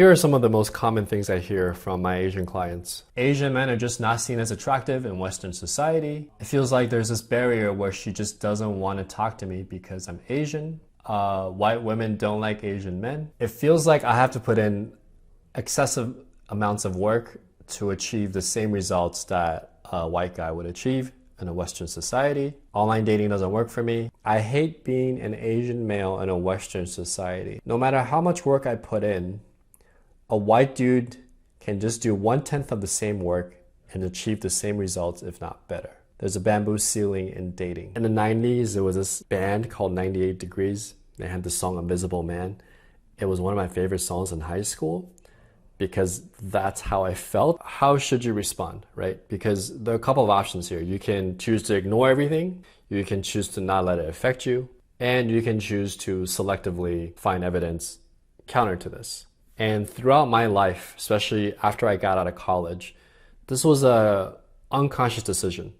Here are some of the most common things I hear from my Asian clients. Asian men are just not seen as attractive in Western society. It feels like there's this barrier where she just doesn't want to talk to me because I'm Asian. White women don't like Asian men. It feels like I have to put in excessive amounts of work to achieve the same results that a white guy would achieve in a Western society. Online dating doesn't work for me. I hate being an Asian male in a Western society. No matter how much work I put in, a white dude can just do 1/10 of the same work and achieve the same results, if not better. There's a bamboo ceiling in dating. In the 90s, there was this band called 98 Degrees. They had the song Invisible Man. It was one of my favorite songs in high school because that's how I felt. How should you respond, right? Because there are a couple of options here. You can choose to ignore everything. You can choose to not let it affect you. And you can choose to selectively find evidence counter to this. And throughout my life, especially after I got out of college, this was a unconscious decision.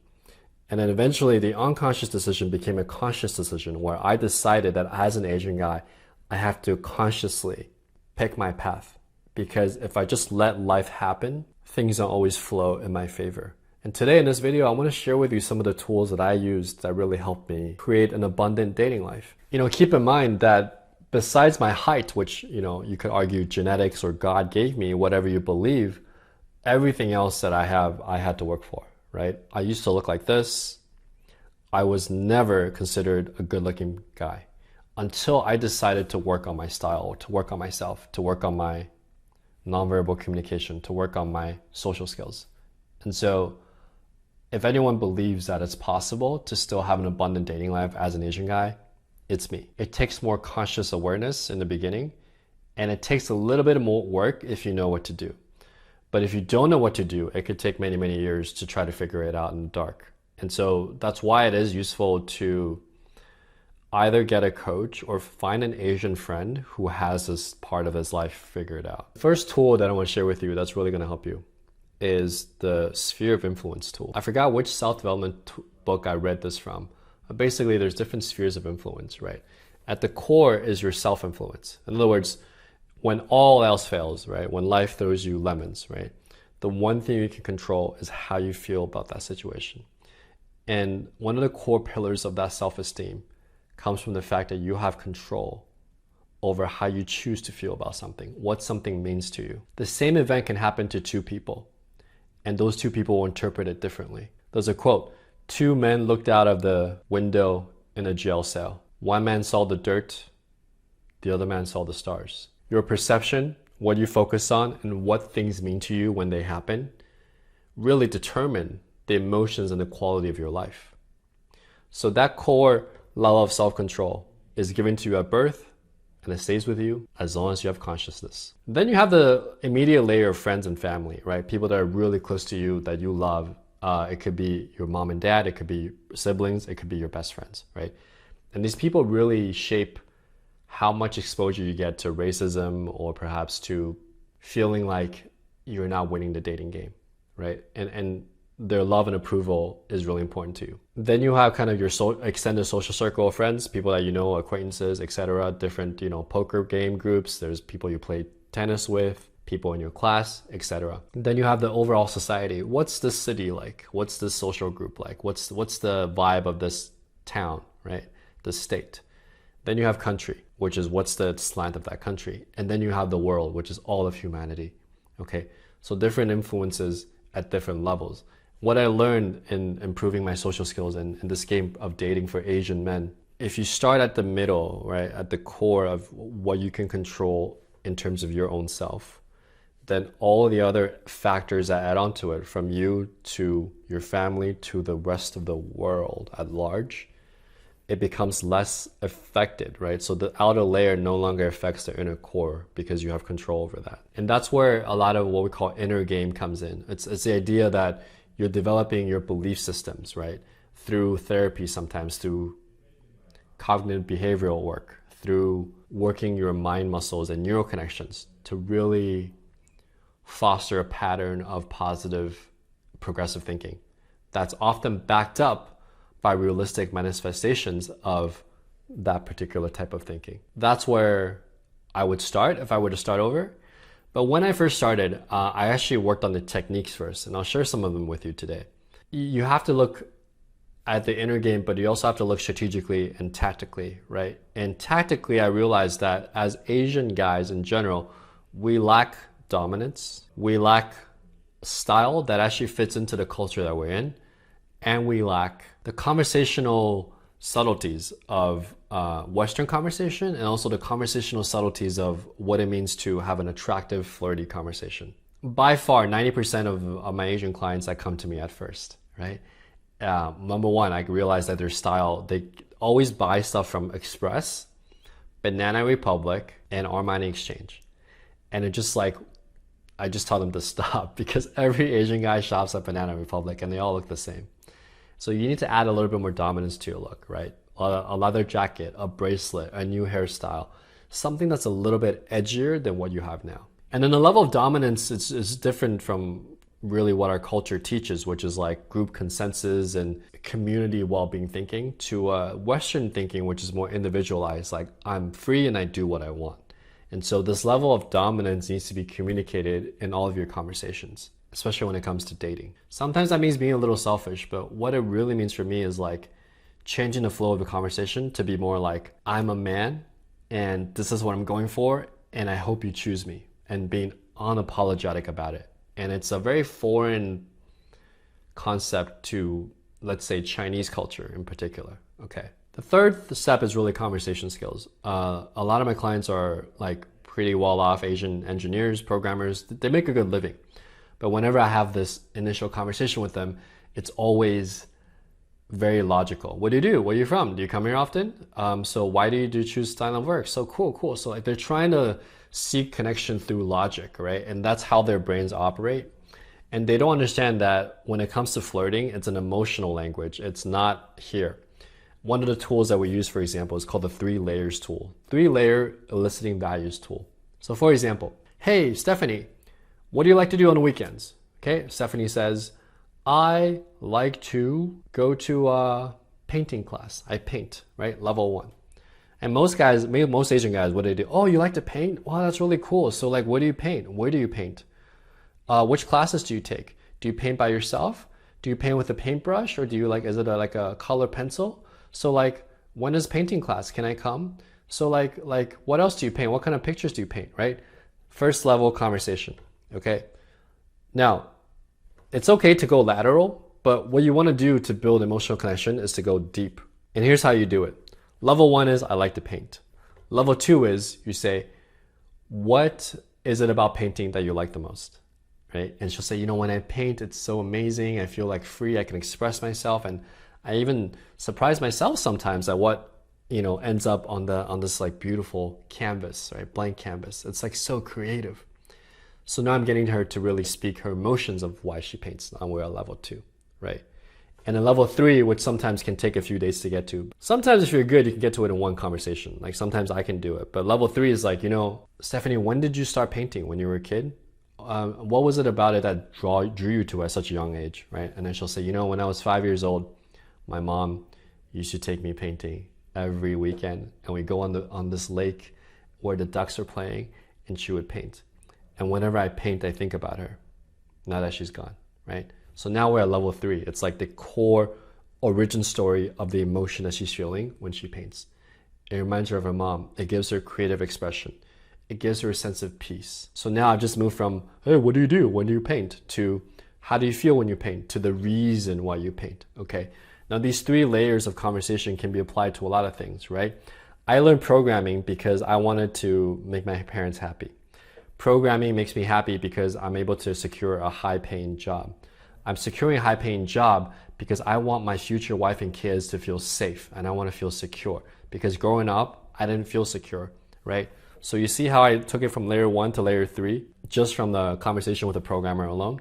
And then eventually the unconscious decision became a conscious decision where I decided that as an Asian guy, I have to consciously pick my path. Because if I just let life happen, things don't always flow in my favor. And today in this video, I want to share with you some of the tools that I used that really helped me create an abundant dating life. Keep in mind that besides my height, which, you could argue genetics or God gave me, whatever you believe, everything else that I have, I had to work for, right? I used to look like this. I was never considered a good-looking guy until I decided to work on my style, to work on myself, to work on my nonverbal communication, to work on my social skills. And so if anyone believes that it's possible to still have an abundant dating life as an Asian guy, it's me. It takes more conscious awareness in the beginning, and it takes a little bit more work if you know what to do. But if you don't know what to do, it could take many, many years to try to figure it out in the dark. And so that's why it is useful to either get a coach or find an Asian friend who has this part of his life figured out. The first tool that I want to share with you that's really going to help you is the sphere of influence tool. I forgot which self-development book I read this from. Basically, there's different spheres of influence, right? At the core is your self-influence. In other words, when all else fails, right? When life throws you lemons, right? The one thing you can control is how you feel about that situation. And one of the core pillars of that self-esteem comes from the fact that you have control over how you choose to feel about something, what something means to you. The same event can happen to two people, and those two people will interpret it differently. There's a quote, 2 men looked out of the window in a jail cell. One man saw the dirt, the other man saw the stars. Your perception, what you focus on, and what things mean to you when they happen really determine the emotions and the quality of your life. So that core level of self-control is given to you at birth, and it stays with you as long as you have consciousness. Then you have the immediate layer of friends and family, right? People that are really close to you, that you love. It could be your mom and dad, it could be siblings, it could be your best friends, right? And these people really shape how much exposure you get to racism or perhaps to feeling like you're not winning the dating game, right? And their love and approval is really important to you. Then you have kind of your extended social circle of friends, people that you know, acquaintances, etc. Different, poker game groups. There's people you play tennis with, people in your class, etc. Then you have the overall society. What's this city like? What's this social group like? What's the vibe of this town, right? The state. Then you have country, which is what's the slant of that country. And then you have the world, which is all of humanity. Okay, so different influences at different levels. What I learned in improving my social skills in this game of dating for Asian men, if you start at the middle, right, at the core of what you can control in terms of your own self, then all the other factors that add on to it, from you to your family to the rest of the world at large, it becomes less affected, right? So the outer layer no longer affects the inner core because you have control over that. And that's where a lot of what we call inner game comes in. It's the idea that you're developing your belief systems, right? Through therapy sometimes, through cognitive behavioral work, through working your mind muscles and neural connections to really foster a pattern of positive, progressive thinking that's often backed up by realistic manifestations of that particular type of thinking. That's where I would start if I were to start over. But when I first started, I actually worked on the techniques first, and I'll share some of them with you today. You have to look at the inner game, but you also have to look strategically and tactically, right? And tactically, I realized that as Asian guys in general, we lack dominance, we lack style that actually fits into the culture that we're in, and we lack the conversational subtleties of Western conversation, and also the conversational subtleties of what it means to have an attractive, flirty conversation. By far, 90% of my Asian clients that come to me at first, right? Number one, I realized that their style, they always buy stuff from Express, Banana Republic, and Armani Exchange. And it just like, I just tell them to stop because every Asian guy shops at Banana Republic and they all look the same. So you need to add a little bit more dominance to your look, right? A leather jacket, a bracelet, a new hairstyle, something that's a little bit edgier than what you have now. And then the level of dominance is different from really what our culture teaches, which is like group consensus and community well-being thinking, to Western thinking, which is more individualized, like I'm free and I do what I want. And so this level of dominance needs to be communicated in all of your conversations, especially when it comes to dating. Sometimes that means being a little selfish, but what it really means for me is like changing the flow of the conversation to be more like, I'm a man and this is what I'm going for and I hope you choose me, and being unapologetic about it. And it's a very foreign concept to, let's say, Chinese culture in particular. Okay. The third step is really conversation skills. A lot of my clients are like pretty well-off Asian engineers, programmers. They make a good living. But whenever I have this initial conversation with them, it's always very logical. What do you do? Where are you from? Do you come here often? So why do you choose style of work? So cool. So like they're trying to seek connection through logic, right? And that's how their brains operate. And they don't understand that when it comes to flirting, it's an emotional language. It's not here. One of the tools that we use, for example, is called the 3 layers tool. 3-layer eliciting values tool. So for example, hey, Stephanie, what do you like to do on the weekends? Okay, Stephanie says, I like to go to a painting class. I paint, right? Level 1. And most guys, maybe most Asian guys, what do they do? Oh, you like to paint? Wow, that's really cool. So like, what do you paint? Where do you paint? Which classes do you take? Do you paint by yourself? Do you paint with a paintbrush? Or do you like, is it like a color pencil? So like, when is painting class? Can I come? So like, what else do you paint? What kind of pictures do you paint, right? First level conversation, okay? Now, it's okay to go lateral, but what you want to do to build emotional connection is to go deep. And here's how you do it. Level 1 is, I like to paint. Level 2 is, you say, what is it about painting that you like the most, right? And she'll say, you know, when I paint, it's so amazing. I feel like free. I can express myself. And I even surprise myself sometimes at what, you know, ends up on this like beautiful canvas, right? Blank canvas. It's like so creative. So now I'm getting her to really speak her emotions of why she paints. Now we're at level 2, right? And then level 3, which sometimes can take a few days to get to. Sometimes if you're good, you can get to it in one conversation. Like sometimes I can do it. But level 3 is like, you know, Stephanie, when did you start painting? When you were a kid? What was it about it that drew you to at such a young age, right? And then she'll say, you know, when I was 5 years old, my mom used to take me painting every weekend. And we go on this lake where the ducks are playing and she would paint. And whenever I paint, I think about her now that she's gone, right? So now we're at level 3. It's like the core origin story of the emotion that she's feeling when she paints. It reminds her of her mom. It gives her creative expression. It gives her a sense of peace. So now I've just moved from, hey, what do you do when you paint? To how do you feel when you paint? To the reason why you paint, okay? Now these 3 layers of conversation can be applied to a lot of things, right? I learned programming because I wanted to make my parents happy. Programming makes me happy because I'm able to secure a high-paying job. I'm securing a high-paying job because I want my future wife and kids to feel safe and I want to feel secure. Because growing up, I didn't feel secure, right? So you see how I took it from layer 1 to layer 3 just from the conversation with the programmer alone?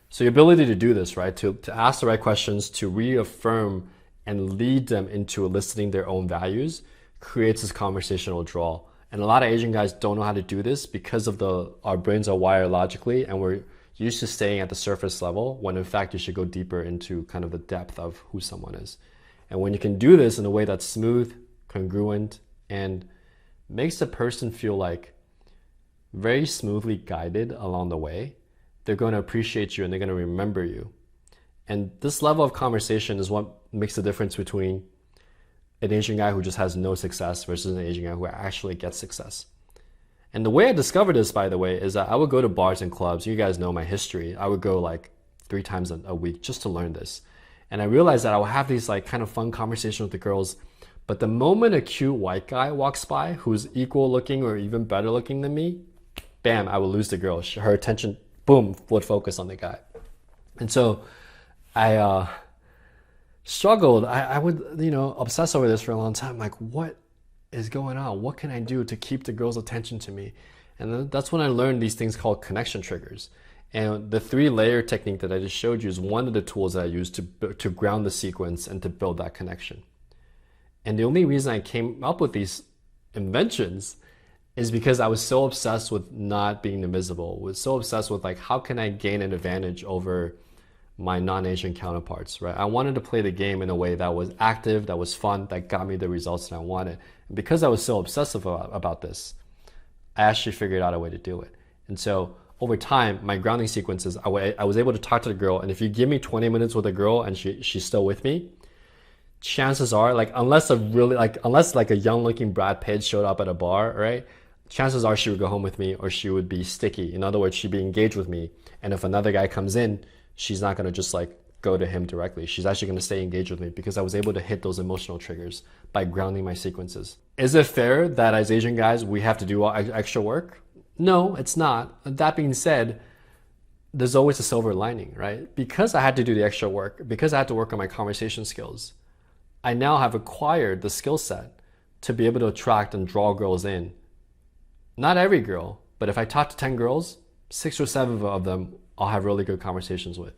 So your ability to do this, right? To ask the right questions, to reaffirm and lead them into eliciting their own values creates this conversational draw. And a lot of Asian guys don't know how to do this because of our brains are wired logically and we're used to staying at the surface level when in fact you should go deeper into kind of the depth of who someone is. And when you can do this in a way that's smooth, congruent, and makes the person feel like very smoothly guided along the way, they're going to appreciate you and they're going to remember you. And this level of conversation is what makes the difference between an Asian guy who just has no success versus an Asian guy who actually gets success. And the way I discovered this, by the way, is that I would go to bars and clubs. You guys know my history. I would go like 3 times a week just to learn this. And I realized that I would have these like kind of fun conversations with the girls. But the moment a cute white guy walks by who's equal looking or even better looking than me, bam, I would lose the girl. Her attention, boom, would focus on the guy. And so I struggled. I would, obsess over this for a long time. Like, what is going on? What can I do to keep the girl's attention to me? And then that's when I learned these things called connection triggers. And the 3-layer technique that I just showed you is one of the tools that I use to ground the sequence and to build that connection. And the only reason I came up with these inventions is because I was so obsessed with not being invisible, was so obsessed with like, how can I gain an advantage over my non-Asian counterparts, right? I wanted to play the game in a way that was active, that was fun, that got me the results that I wanted. And because I was so obsessive about this, I actually figured out a way to do it. And so over time, my grounding sequences, I was able to talk to the girl. And if you give me 20 minutes with a girl and she's still with me, chances are, like, unless like a young looking Brad Pitt showed up at a bar, right? Chances are she would go home with me, or she would be sticky. In other words, she'd be engaged with me. And if another guy comes in, she's not going to just like go to him directly. She's actually going to stay engaged with me because I was able to hit those emotional triggers by grounding my sequences. Is it fair that as Asian guys, we have to do extra work? No, it's not. That being said, there's always a silver lining, right? Because I had to do the extra work, because I had to work on my conversation skills, I now have acquired the skill set to be able to attract and draw girls in. Not every girl, but if I talk to 10 girls, 6 or 7 of them I'll have really good conversations with.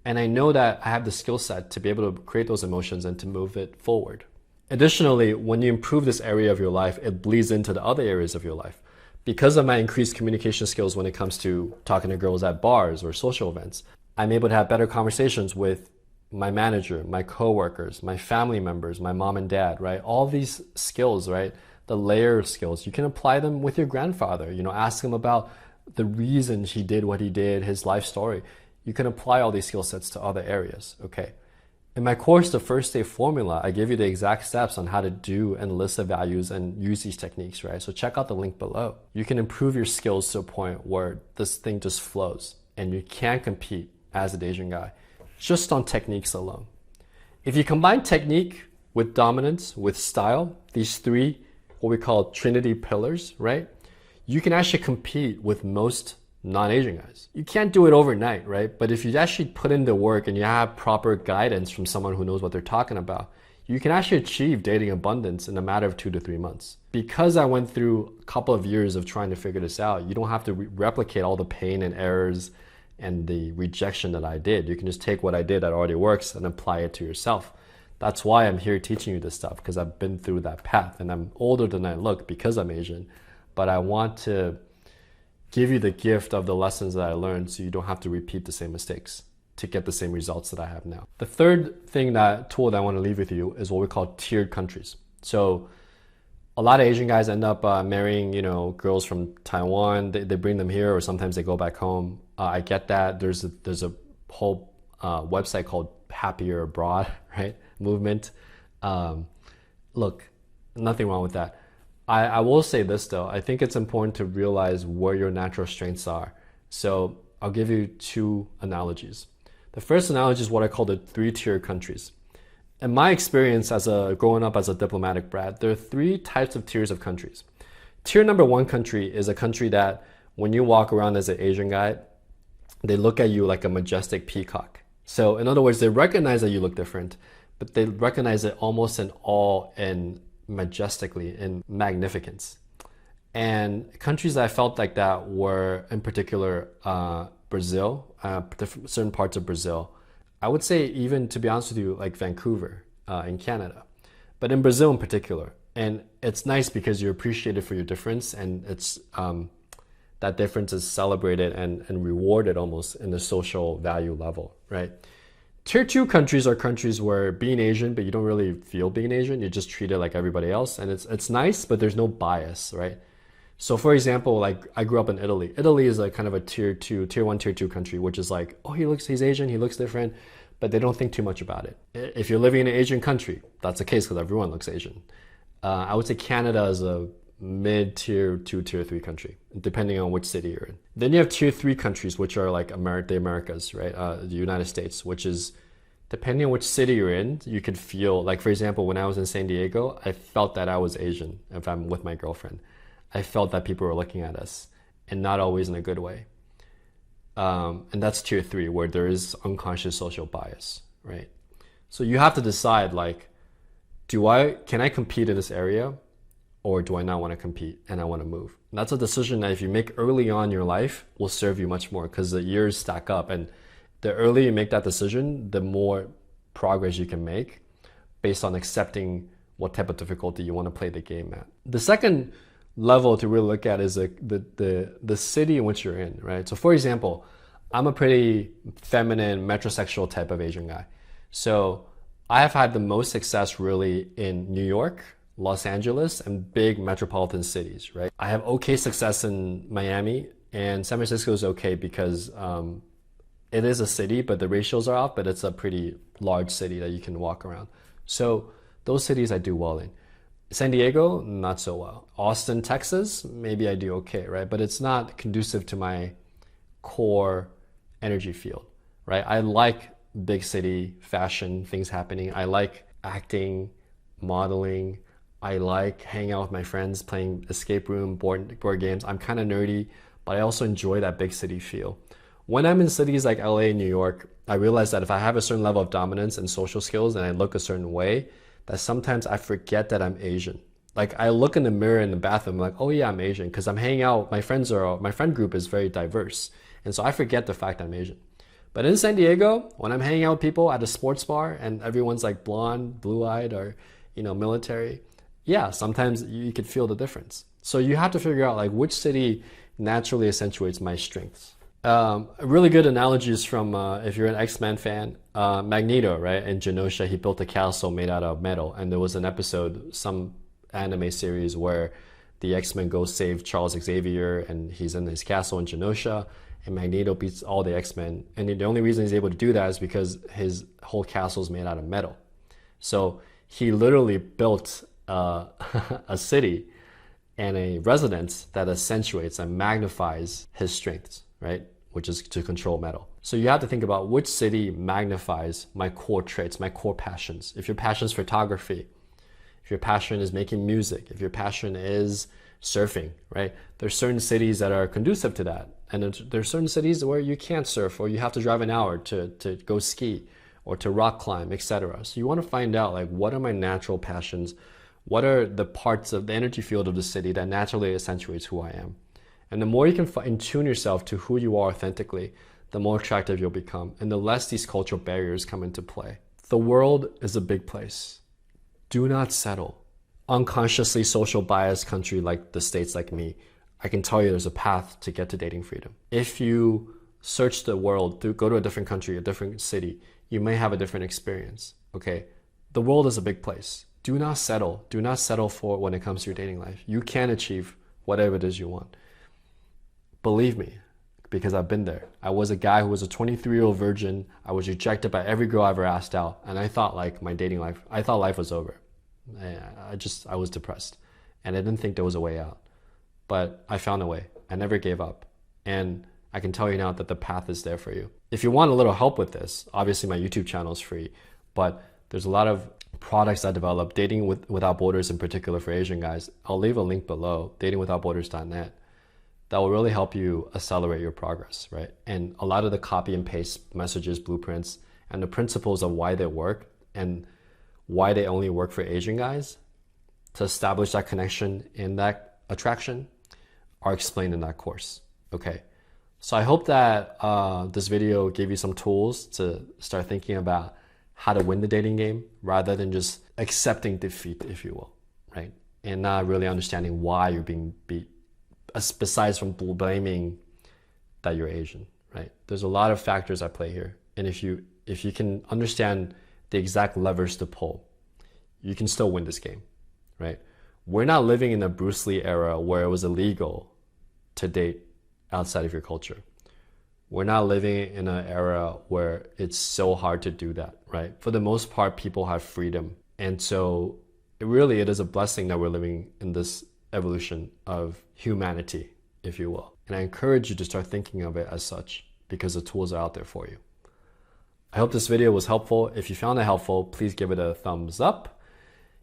And I know that I have the skill set to be able to create those emotions and to move it forward. Additionally, when you improve this area of your life, it bleeds into the other areas of your life. Because of my increased communication skills when it comes to talking to girls at bars or social events, I'm able to have better conversations with my manager, my coworkers, my family members, my mom and dad, right? All these skills, right? The layer skills, you can apply them with your grandfather. Ask him about the reason he did what he did, his life story. You can apply all these skill sets to other areas, okay? In my course, The First Day Formula, I give you the exact steps on how to do and list the values and use these techniques, right? So check out the link below. You can improve your skills to a point where this thing just flows and you can't compete as an Asian guy just on techniques alone. If you combine technique with dominance, with style, these 3, what we call Trinity pillars, right? You can actually compete with most non-Asian guys. You can't do it overnight, right? But if you actually put in the work and you have proper guidance from someone who knows what they're talking about, you can actually achieve dating abundance in a matter of 2 to 3 months. Because I went through a couple of years of trying to figure this out, you don't have to replicate all the pain and errors and the rejection that I did. You can just take what I did that already works and apply it to yourself. That's why I'm here teaching you this stuff, because I've been through that path and I'm older than I look because I'm Asian. But I want to give you the gift of the lessons that I learned so you don't have to repeat the same mistakes to get the same results that I have now. The third tool that I want to leave with you is what we call tiered countries. So a lot of Asian guys end up marrying, girls from Taiwan. They bring them here, or sometimes they go back home. I get that. There's a whole website called Happier Abroad, right? Movement. Look, nothing wrong with that. I will say this though, I think it's important to realize where your natural strengths are. So I'll give you 2 analogies. The first analogy is what I call the 3-tier countries. In my experience growing up as a diplomatic brat, there are 3 types of tiers of countries. Tier number 1 country is a country that when you walk around as an Asian guy, they look at you like a majestic peacock. So in other words, they recognize that you look different, but they recognize it almost in awe and majestically in magnificence. And countries that I felt like that were, in particular, Brazil, certain parts of Brazil. I would say even, to be honest with you, like Vancouver in Canada, but in Brazil in particular. And it's nice because you're appreciated for your difference, and it's that difference is celebrated and rewarded almost in the social value level, right? Tier 2 countries are countries where being Asian, but you don't really feel being Asian. You're just treated like everybody else. And it's nice, but there's no bias, right? So for example, like I grew up in Italy. Italy is like kind of a tier one, tier two country, which is like, oh, he's Asian, he looks different, but they don't think too much about it. If you're living in an Asian country, that's the case because everyone looks Asian. I would say Canada is a mid-tier 2, tier 3 country, depending on which city you're in. Then you have tier 3 countries, which are like the Americas, right? The United States, which is, depending on which city you're in, you could feel, like for example, when I was in San Diego, I felt that I was Asian if I'm with my girlfriend. I felt that people were looking at us, and not always in a good way. And that's tier 3, where there is unconscious social bias, right? So you have to decide, like, can I compete in this area, or do I not want to compete and I want to move? And that's a decision that if you make early on in your life will serve you much more, because the years stack up, and the earlier you make that decision, the more progress you can make based on accepting what type of difficulty you want to play the game at. The second level to really look at is the city in which you're in, right? So for example, I'm a pretty feminine, metrosexual type of Asian guy. So I have had the most success really in New York, Los Angeles, and big metropolitan cities, right? I have okay success in Miami, and San Francisco is okay because it is a city, but the ratios are off, but it's a pretty large city that you can walk around. So those cities I do well in. San Diego, not so well. Austin, Texas, maybe I do okay, right? But it's not conducive to my core energy field, right? I like big city fashion, things happening. I like acting, modeling. I like hanging out with my friends, playing escape room, board games. I'm kind of nerdy, but I also enjoy that big city feel. When I'm in cities like LA and New York, I realize that if I have a certain level of dominance and social skills and I look a certain way, that sometimes I forget that I'm Asian. Like I look in the mirror in the bathroom, like, oh yeah, I'm Asian, because I'm hanging out. My friend group is very diverse, and so I forget the fact I'm Asian. But in San Diego, when I'm hanging out with people at a sports bar and everyone's like blonde, blue-eyed, or military, yeah, sometimes you could feel the difference. So you have to figure out like which city naturally accentuates my strengths. A really good analogy is from if you're an X-Men fan, Magneto, right? In Genosha, he built a castle made out of metal, and there was an episode, some anime series, where the X-Men go save Charles Xavier, and he's in his castle in Genosha, and Magneto beats all the X-Men, and the only reason he's able to do that is because his whole castle is made out of metal. So he literally built a city and a residence that accentuates and magnifies his strengths, right? Which is to control metal. So you have to think about which city magnifies my core traits, my core passions. If your passion is photography, if your passion is making music, if your passion is surfing, right? There's certain cities that are conducive to that. And there's certain cities where you can't surf, or you have to drive an hour to go ski or to rock climb, etc. So you want to find out, like, what are my natural passions? What are the parts of the energy field of the city that naturally accentuates who I am? And the more you can tune yourself to who you are authentically, the more attractive you'll become, and the less these cultural barriers come into play. The world is a big place. Do not settle. Unconsciously social biased country like the States, like me, I can tell you there's a path to get to dating freedom. If you search the world, go to a different country, a different city, you may have a different experience, okay? The world is a big place. Do not settle. Do not settle for when it comes to your dating life. You can achieve whatever it is you want. Believe me, because I've been there. I was a guy who was a 23-year-old virgin. I was rejected by every girl I ever asked out. And I thought like my dating life, I thought life was over. I was depressed. And I didn't think there was a way out. But I found a way. I never gave up. And I can tell you now that the path is there for you. If you want a little help with this, obviously my YouTube channel is free. But there's a lot of products I developed, Dating Without Borders in particular for Asian guys. I'll leave a link below, datingwithoutborders.net. That will really help you accelerate your progress, right? And a lot of the copy and paste messages, blueprints, and the principles of why they work and why they only work for Asian guys to establish that connection and that attraction are explained in that course, okay? So I hope that this video gave you some tools to start thinking about how to win the dating game rather than just accepting defeat, if you will, right? And not really understanding why you're being beat, besides from blaming that you're Asian, right? There's a lot of factors at play here. And if you can understand the exact levers to pull, you can still win this game, right? We're not living in a Bruce Lee era where it was illegal to date outside of your culture. We're not living in an era where it's so hard to do that, right? For the most part, people have freedom. And so it is a blessing that we're living in this evolution of humanity, if you will. And I encourage you to start thinking of it as such because the tools are out there for you. I hope this video was helpful. If you found it helpful, please give it a thumbs up.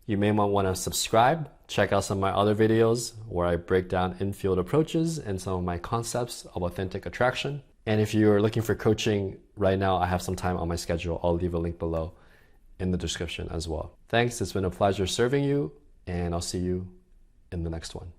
You may want to subscribe. Check out some of my other videos where I break down in-field approaches and some of my concepts of authentic attraction. And if you're looking for coaching right now, I have some time on my schedule. I'll leave a link below in the description as well. Thanks. It's been a pleasure serving you, and I'll see you in the next one.